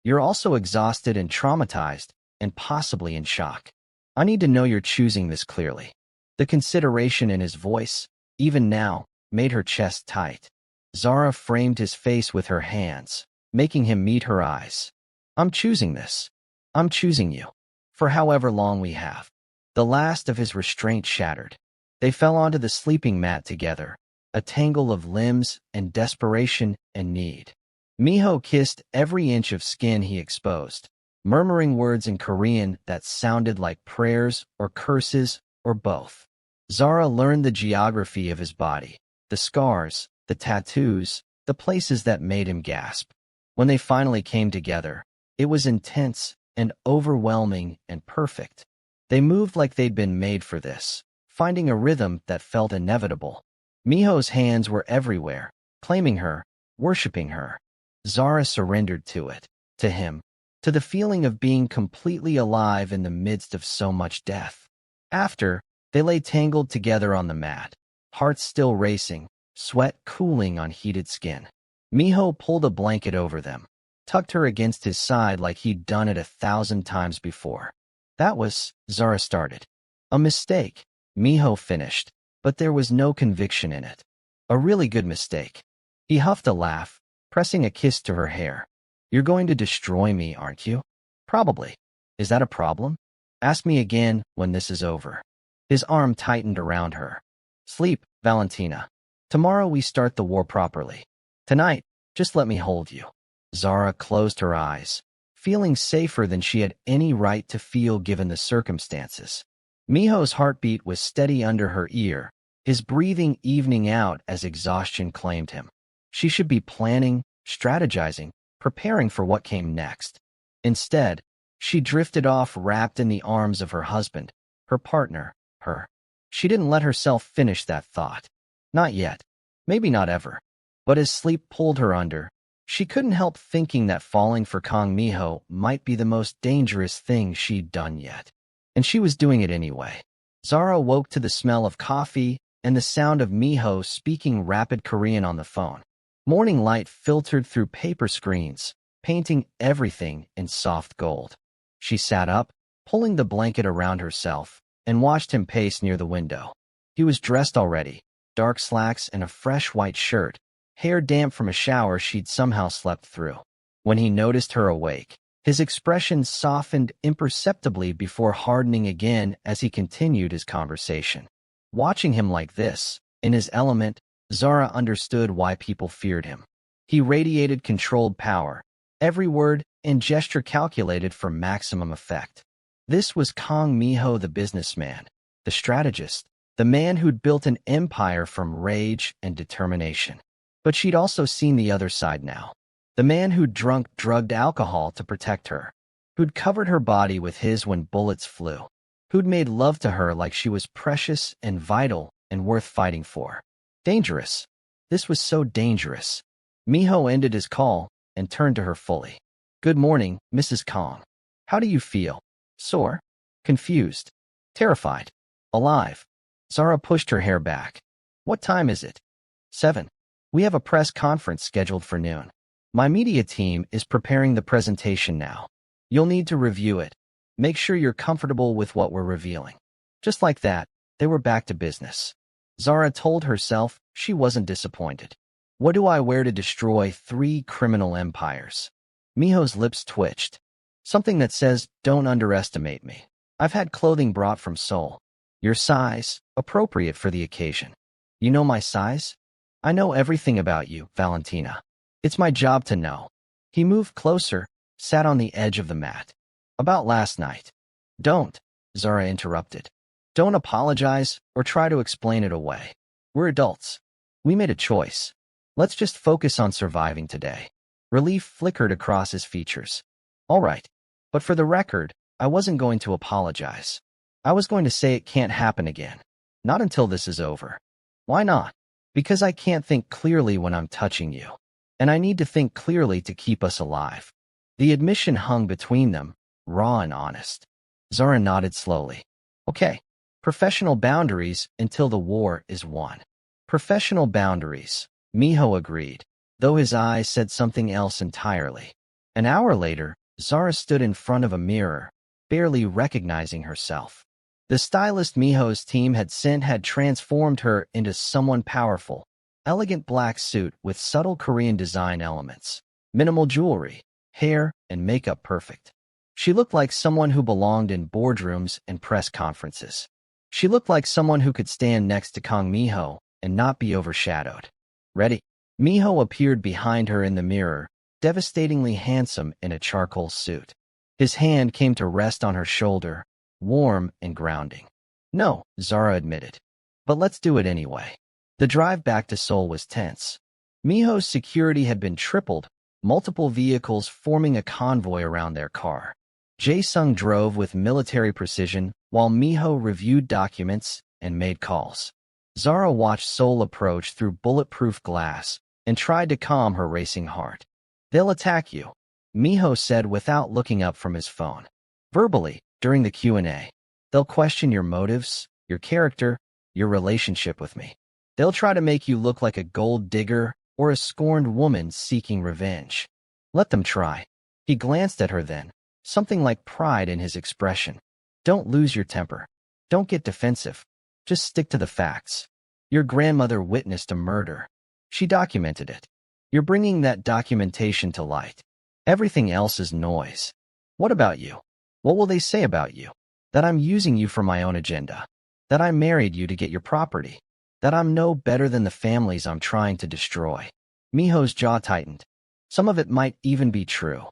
You're also exhausted and traumatized, and possibly in shock. I need to know you're choosing this clearly. The consideration in his voice, even now, made her chest tight. Zara framed his face with her hands, making him meet her eyes. I'm choosing this. I'm choosing you. For however long we have. The last of his restraint shattered. They fell onto the sleeping mat together, a tangle of limbs and desperation and need. Miho kissed every inch of skin he exposed, murmuring words in Korean that sounded like prayers or curses or both. Zara learned the geography of his body, the scars, the tattoos, the places that made him gasp. When they finally came together, it was intense and overwhelming and perfect. They moved like they'd been made for this, finding a rhythm that felt inevitable. Miho's hands were everywhere, claiming her, worshipping her. Zara surrendered to it, to him, to the feeling of being completely alive in the midst of so much death. After, they lay tangled together on the mat, hearts still racing, sweat cooling on heated skin. Miho pulled a blanket over them, tucked her against his side like he'd done it 1,000 times before. That was, Zara started. A mistake, Miho finished, but there was no conviction in it. A really good mistake. He huffed a laugh, pressing a kiss to her hair. You're going to destroy me, aren't you? Probably. Is that a problem? Ask me again when this is over. His arm tightened around her. Sleep, Valentina. Tomorrow we start the war properly. Tonight, just let me hold you. Zara closed her eyes, feeling safer than she had any right to feel given the circumstances. Miho's heartbeat was steady under her ear, his breathing evening out as exhaustion claimed him. She should be planning, strategizing, preparing for what came next. Instead, she drifted off wrapped in the arms of her husband, her partner, her. She didn't let herself finish that thought. Not yet. Maybe not ever. But as sleep pulled her under, she couldn't help thinking that falling for Kang Miho might be the most dangerous thing she'd done yet. And she was doing it anyway. Zara woke to the smell of coffee and the sound of Miho speaking rapid Korean on the phone. Morning light filtered through paper screens, painting everything in soft gold. She sat up, pulling the blanket around herself, and watched him pace near the window. He was dressed already, dark slacks and a fresh white shirt, hair damp from a shower she'd somehow slept through. When he noticed her awake, his expression softened imperceptibly before hardening again as he continued his conversation. Watching him like this, in his element, Zara understood why people feared him. He radiated controlled power, every word and gesture calculated for maximum effect. This was Kang Miho, the businessman, the strategist, the man who'd built an empire from rage and determination. But she'd also seen the other side now. The man who'd drunk drugged alcohol to protect her, who'd covered her body with his when bullets flew, who'd made love to her like she was precious and vital and worth fighting for. Dangerous. This was so dangerous. Miho ended his call and turned to her fully. Good morning, Mrs. Kang. How do you feel? Sore? Confused? Terrified? Alive? Zara pushed her hair back. What time is it? 7. We have a press conference scheduled for noon. My media team is preparing the presentation now. You'll need to review it. Make sure you're comfortable with what we're revealing. Just like that, they were back to business. Zara told herself she wasn't disappointed. What do I wear to destroy 3 criminal empires? Miho's lips twitched. Something that says, don't underestimate me. I've had clothing brought from Seoul. Your size, appropriate for the occasion. You know my size? I know everything about you, Valentina. It's my job to know. He moved closer, sat on the edge of the mat. About last night. Don't, Zara interrupted. Don't apologize or try to explain it away. We're adults. We made a choice. Let's just focus on surviving today. Relief flickered across his features. All right. But for the record, I wasn't going to apologize. I was going to say it can't happen again. Not until this is over. Why not? Because I can't think clearly when I'm touching you. And I need to think clearly to keep us alive. The admission hung between them, raw and honest. Zara nodded slowly. Okay. Professional boundaries until the war is won. Professional boundaries, Miho agreed, though his eyes said something else entirely. An hour later, Zara stood in front of a mirror, barely recognizing herself. The stylist Miho's team had sent had transformed her into someone powerful, elegant black suit with subtle Korean design elements, minimal jewelry, hair and makeup perfect. She looked like someone who belonged in boardrooms and press conferences. She looked like someone who could stand next to Kang Miho and not be overshadowed. Ready? Miho appeared behind her in the mirror, devastatingly handsome in a charcoal suit. His hand came to rest on her shoulder, warm and grounding. No, Zara admitted. But let's do it anyway. The drive back to Seoul was tense. Miho's security had been tripled, multiple vehicles forming a convoy around their car. Jae-sung drove with military precision while Miho reviewed documents and made calls. Zara watched Seoul approach through bulletproof glass and tried to calm her racing heart. They'll attack you, Miho said without looking up from his phone. Verbally, during the Q&A, they'll question your motives, your character, your relationship with me. They'll try to make you look like a gold digger or a scorned woman seeking revenge. Let them try. He glanced at her then, something like pride in his expression. Don't lose your temper. Don't get defensive. Just stick to the facts. Your grandmother witnessed a murder. She documented it. You're bringing that documentation to light. Everything else is noise. What about you? What will they say about you? That I'm using you for my own agenda. That I married you to get your property. That I'm no better than the families I'm trying to destroy. Miho's jaw tightened. Some of it might even be true.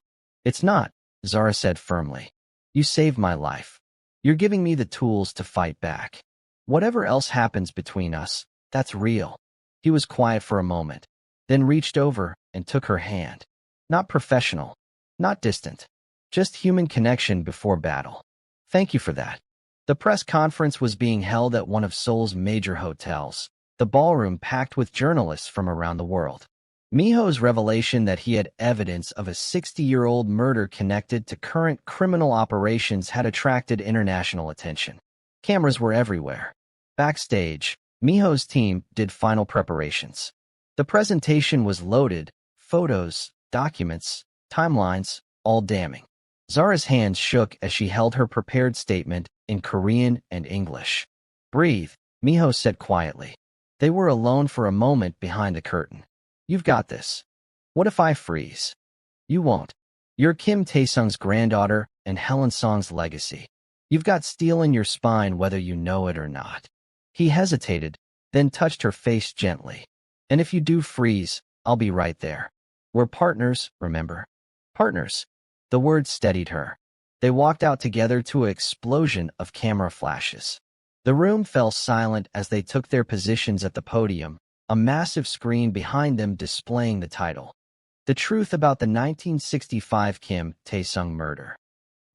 It's not, Zara said firmly. You saved my life. You're giving me the tools to fight back. Whatever else happens between us, that's real. He was quiet for a moment, then reached over and took her hand. Not professional, not distant, just human connection before battle. Thank you for that. The press conference was being held at one of Seoul's major hotels, the ballroom packed with journalists from around the world. Miho's revelation that he had evidence of a 60-year-old murder connected to current criminal operations had attracted international attention. Cameras were everywhere. Backstage, Miho's team did final preparations. The presentation was loaded, photos, documents, timelines, all damning. Zara's hands shook as she held her prepared statement in Korean and English. Breathe, Miho said quietly. They were alone for a moment behind the curtain. You've got this. What if I freeze? You won't. You're Kim Tae-sung's granddaughter and Helen Song's legacy. You've got steel in your spine whether you know it or not. He hesitated, then touched her face gently. And if you do freeze, I'll be right there. We're partners, remember? Partners. The words steadied her. They walked out together to an explosion of camera flashes. The room fell silent as they took their positions at the podium, a massive screen behind them displaying the title. The truth about the 1965 Kim Tae-sung murder.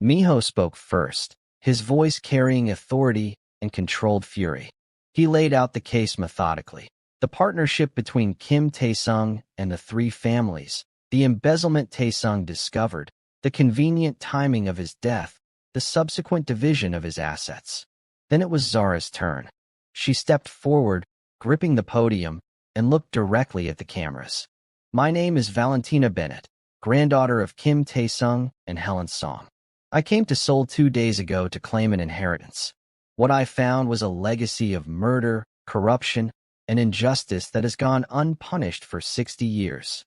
Miho spoke first, his voice carrying authority and controlled fury. He laid out the case methodically. The partnership between Kim Tae-sung and the three families, the embezzlement Tae-sung discovered, the convenient timing of his death, the subsequent division of his assets. Then it was Zara's turn. She stepped forward, gripping the podium, and looked directly at the cameras. My name is Valentina Bennett, granddaughter of Kim Tae-sung and Helen Song. I came to Seoul 2 days ago to claim an inheritance. What I found was a legacy of murder, corruption, and injustice that has gone unpunished for 60 years.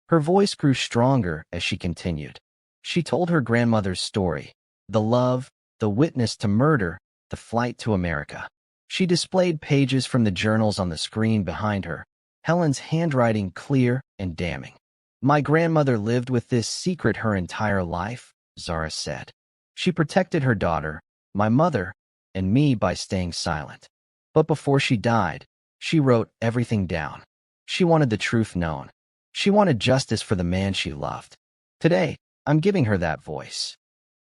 Her voice grew stronger as she continued. She told her grandmother's story, the love, the witness to murder, the flight to America. She displayed pages from the journals on the screen behind her, Helen's handwriting clear and damning. My grandmother lived with this secret her entire life, Zara said. She protected her daughter, my mother, and me by staying silent. But before she died, she wrote everything down. She wanted the truth known. She wanted justice for the man she loved. Today, I'm giving her that voice.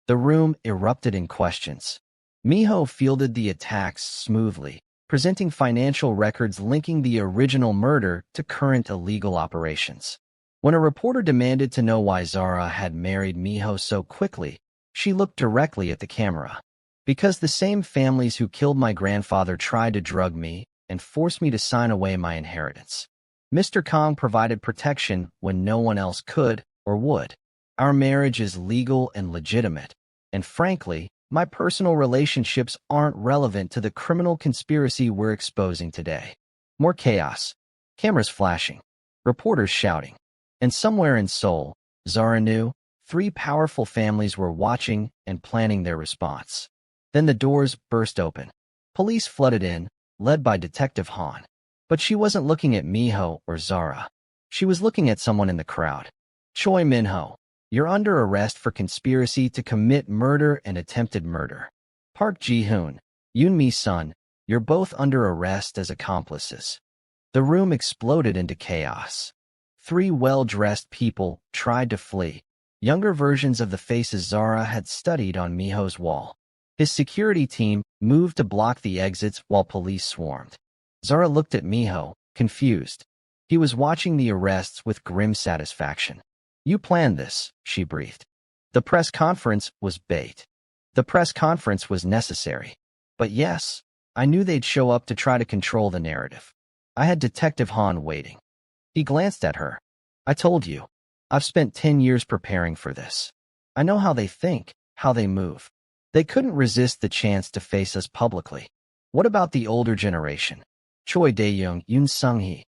The room erupted in questions. Miho fielded the attacks smoothly, presenting financial records linking the original murder to current illegal operations. When a reporter demanded to know why Zara had married Miho so quickly, she looked directly at the camera. Because the same families who killed my grandfather tried to drug me and force me to sign away my inheritance. Mr. Kong provided protection when no one else could or would. Our marriage is legal and legitimate, and frankly, my personal relationships aren't relevant to the criminal conspiracy we're exposing today. More chaos, cameras flashing, reporters shouting. And somewhere in Seoul, Zara knew, Three powerful families were watching and planning their response. Then the doors burst open. Police flooded in, led by Detective Han. But she wasn't looking at Miho or Zara. She was looking at someone in the crowd. Choi Minho, you're under arrest for conspiracy to commit murder and attempted murder. Park Ji-hoon, Yoon Mi-sun, you're both under arrest as accomplices. The room exploded into chaos. Three well-dressed people tried to flee. Younger versions of the faces Zara had studied on Miho's wall. His security team moved to block the exits while police swarmed. Zara looked at Miho, confused. He was watching the arrests with grim satisfaction. You planned this, she breathed. The press conference was bait. The press conference was necessary. But yes, I knew they'd show up to try to control the narrative. I had Detective Han waiting. He glanced at her. I told you. I've spent 10 years preparing for this. I know how they think, how they move. They couldn't resist the chance to face us publicly. What about the older generation? Choi Dae-young, Yoon Sung-hee.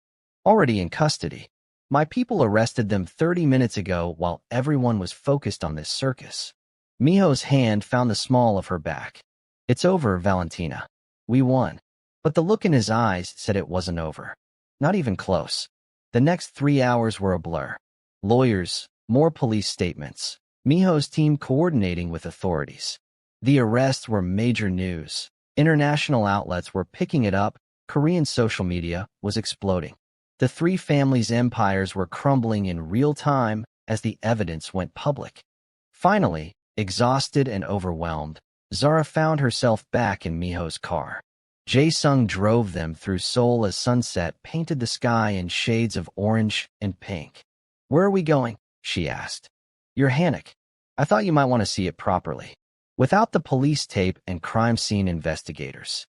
Already in custody. My people arrested them 30 minutes ago while everyone was focused on this circus. Miho's hand found the small of her back. It's over, Valentina. We won. But the look in his eyes said it wasn't over. Not even close. The next 3 hours were a blur. Lawyers, more police statements, Miho's team coordinating with authorities. The arrests were major news. International outlets were picking it up. Korean social media was exploding. The three families' empires were crumbling in real time as the evidence went public. Finally, exhausted and overwhelmed, Zara found herself back in Miho's car. Jae-sung drove them through Seoul as sunset painted the sky in shades of orange and pink. Where are we going? She asked. Your Hanok. I thought you might want to see it properly. Without the police tape and crime scene investigators.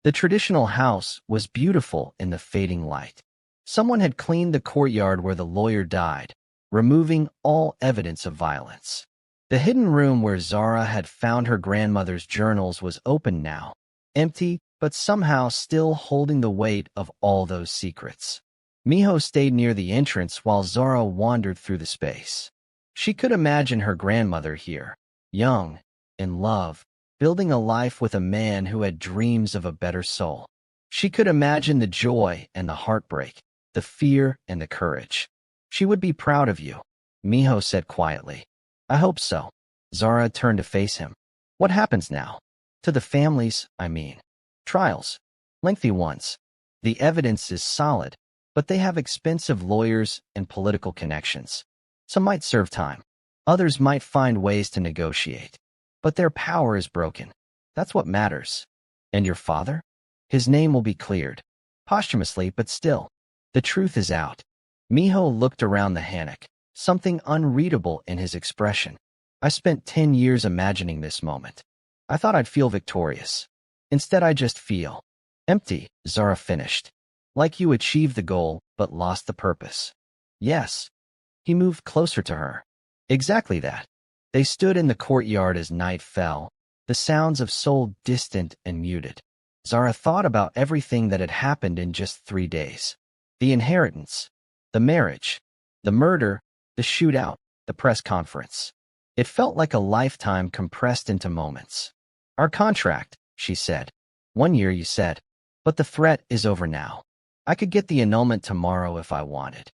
The traditional house was beautiful in the fading light. Someone had cleaned the courtyard where the lawyer died, removing all evidence of violence. The hidden room where Zara had found her grandmother's journals was open now, empty, but somehow still holding the weight of all those secrets. Miho stayed near the entrance while Zara wandered through the space. She could imagine her grandmother here, young, in love, building a life with a man who had dreams of a better soul. She could imagine the joy and the heartbreak, the fear and the courage. She would be proud of you, Miho said quietly. I hope so. Zara turned to face him. What happens now? To the families, I mean. Trials. Lengthy ones. The evidence is solid, but they have expensive lawyers and political connections. Some might serve time. Others might find ways to negotiate. But their power is broken. That's what matters. And your father? His name will be cleared. Posthumously, but still. The truth is out. Miho looked around the Hanok, something unreadable in his expression. I spent 10 years imagining this moment. I thought I'd feel victorious. Instead, I just feel empty, Zara finished. Like you achieved the goal, but lost the purpose. Yes. He moved closer to her. Exactly that. They stood in the courtyard as night fell, the sounds of Seoul distant and muted. Zara thought about everything that had happened in just 3 days. The inheritance, the marriage, the murder, the shootout, the press conference. It felt like a lifetime compressed into moments. Our contract, she said. 1 year, you said. But the threat is over now. I could get the annulment tomorrow if I wanted.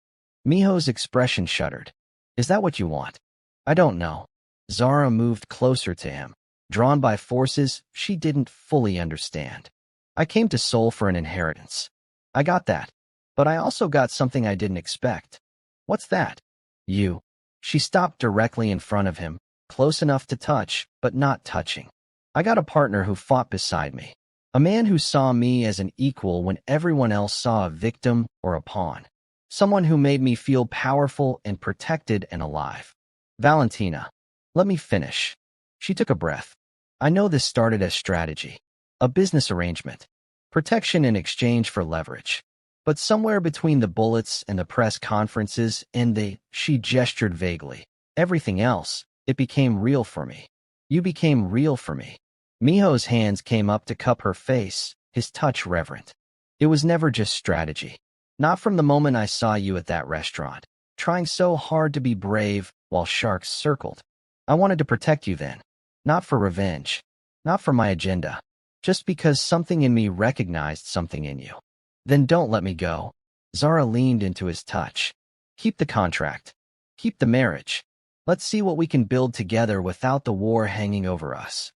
Miho's expression shuddered. Is that what you want? I don't know. Zara moved closer to him, drawn by forces she didn't fully understand. I came to Seoul for an inheritance. I got that. But I also got something I didn't expect. What's that? You. She stopped directly in front of him, close enough to touch, but not touching. I got a partner who fought beside me. A man who saw me as an equal when everyone else saw a victim or a pawn. Someone who made me feel powerful and protected and alive. Valentina. Let me finish. She took a breath. I know this started as strategy. A business arrangement. Protection in exchange for leverage. But somewhere between the bullets and the press conferences and she gestured vaguely. Everything else, it became real for me. You became real for me. Miho's hands came up to cup her face, his touch reverent. It was never just strategy. Not from the moment I saw you at that restaurant, trying so hard to be brave, while sharks circled. I wanted to protect you then. Not for revenge. Not for my agenda. Just because something in me recognized something in you. Then don't let me go. Zara leaned into his touch. Keep the contract. Keep the marriage. Let's see what we can build together without the war hanging over us.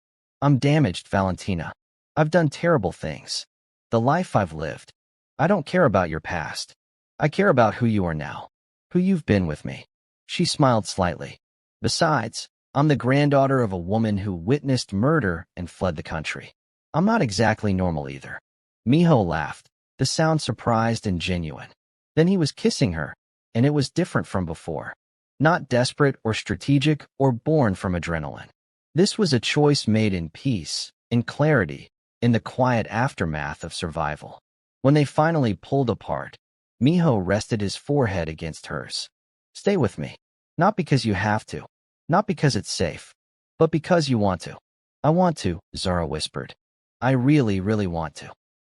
I'm damaged, Valentina. I've done terrible things. The life I've lived. I don't care about your past. I care about who you are now. Who you've been with me. She smiled slightly. Besides, I'm the granddaughter of a woman who witnessed murder and fled the country. I'm not exactly normal either. Miho laughed, the sound surprised and genuine. Then he was kissing her, and it was different from before. Not desperate or strategic or born from adrenaline. This was a choice made in peace, in clarity, in the quiet aftermath of survival. When they finally pulled apart, Miho rested his forehead against hers. Stay with me. Not because you have to. Not because it's safe. But because you want to. I want to, Zara whispered. I really, really want to.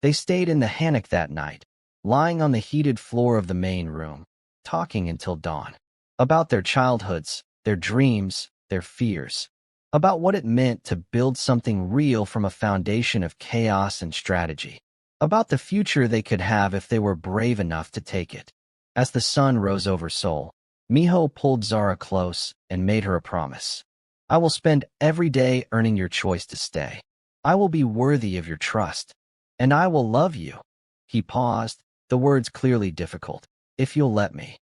They stayed in the hammock that night, lying on the heated floor of the main room, talking until dawn. About their childhoods, their dreams, their fears. About what it meant to build something real from a foundation of chaos and strategy. About the future they could have if they were brave enough to take it. As the sun rose over Seoul, Miho pulled Zara close and made her a promise. I will spend every day earning your choice to stay. I will be worthy of your trust. And I will love you. He paused, the words clearly difficult. If you'll let me.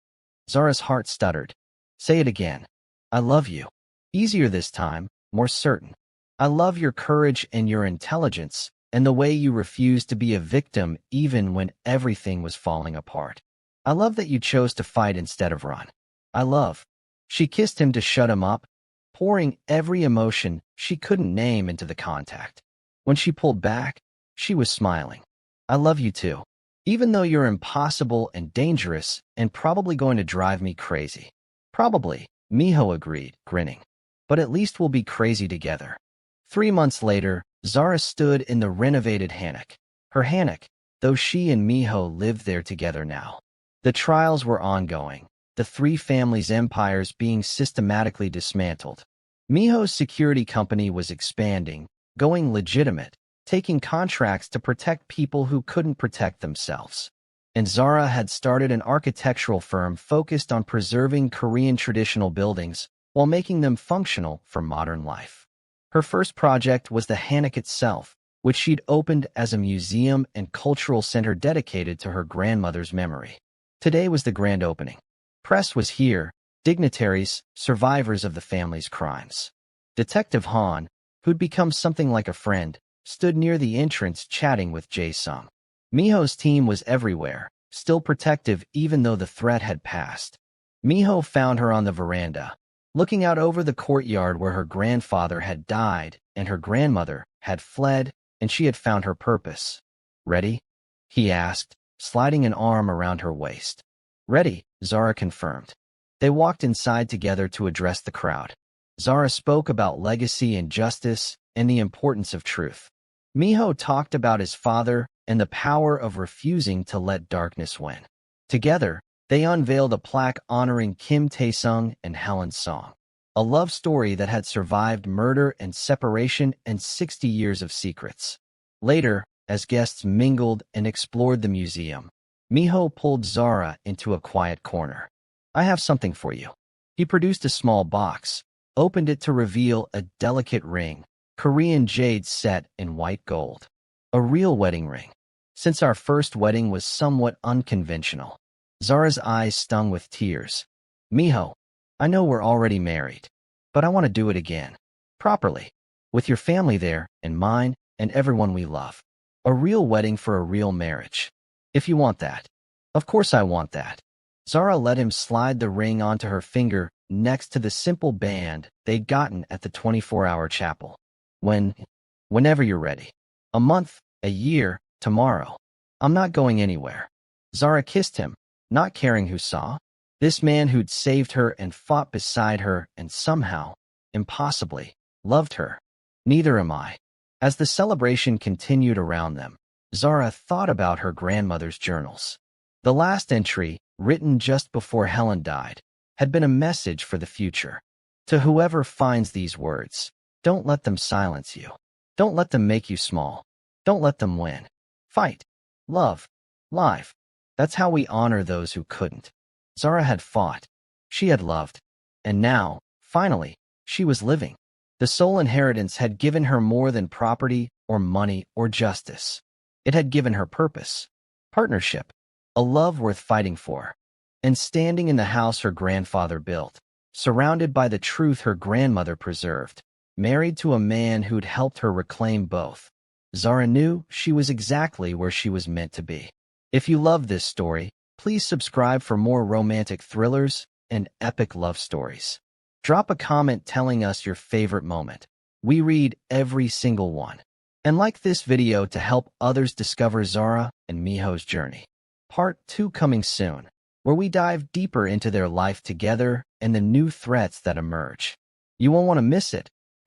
Zara's heart stuttered. Say it again. I love you. Easier this time, more certain. I love your courage and your intelligence, and the way you refused to be a victim even when everything was falling apart. I love that you chose to fight instead of run. I love. She kissed him to shut him up, pouring every emotion she couldn't name into the contact. When she pulled back, she was smiling. I love you too. Even though you're impossible and dangerous and probably going to drive me crazy. Probably, Miho agreed, grinning. But at least we'll be crazy together. 3 months later, Zara stood in the renovated hammock. Her hammock, though she and Miho lived there together now. The trials were ongoing, the three families' empires being systematically dismantled. Miho's security company was expanding, going legitimate, taking contracts to protect people who couldn't protect themselves. And Zara had started an architectural firm focused on preserving Korean traditional buildings while making them functional for modern life. Her first project was the hammock itself, which she'd opened as a museum and cultural center dedicated to her grandmother's memory. Today was the grand opening. Press was here, dignitaries, survivors of the family's crimes. Detective Han, who'd become something like a friend, stood near the entrance chatting with Jae-sung. Miho's team was everywhere, still protective even though the threat had passed. Miho found her on the veranda, looking out over the courtyard where her grandfather had died and her grandmother had fled, and she had found her purpose. Ready? He asked, sliding an arm around her waist. Ready, Zara confirmed. They walked inside together to address the crowd. Zara spoke about legacy and justice and the importance of truth. Miho talked about his father and the power of refusing to let darkness win. Together, they unveiled a plaque honoring Kim Tae-sung and Helen Song, a love story that had survived murder and separation and 60 years of secrets. Later, as guests mingled and explored the museum, Miho pulled Zara into a quiet corner. I have something for you. He produced a small box, opened it to reveal a delicate ring, Korean jade set in white gold. A real wedding ring. Since our first wedding was somewhat unconventional. Zara's eyes stung with tears. Miho, I know we're already married, but I want to do it again. Properly. With your family there, and mine, and everyone we love. A real wedding for a real marriage. If you want that. Of course I want that. Zara let him slide the ring onto her finger next to the simple band they'd gotten at the 24-hour chapel. Whenever you're ready. A month, a year, tomorrow. I'm not going anywhere. Zara kissed him, not caring who saw. This man who'd saved her and fought beside her and somehow, impossibly, loved her. Neither am I. As the celebration continued around them, Zara thought about her grandmother's journals. The last entry, written just before Helen died, had been a message for the future. To whoever finds these words, don't let them silence you. Don't let them make you small. Don't let them win. Fight. Love. Live. That's how we honor those who couldn't. Zara had fought. She had loved. And now, finally, she was living. The Seoul inheritance had given her more than property or money or justice. It had given her purpose, partnership, a love worth fighting for, and standing in the house her grandfather built, surrounded by the truth her grandmother preserved, married to a man who'd helped her reclaim both. Zara knew she was exactly where she was meant to be. If you love this story, please subscribe for more romantic thrillers and epic love stories. Drop a comment telling us your favorite moment. We read every single one. And like this video to help others discover Zara and Miho's journey. Part 2 coming soon, where we dive deeper into their life together and the new threats that emerge. You won't want to miss it. ***.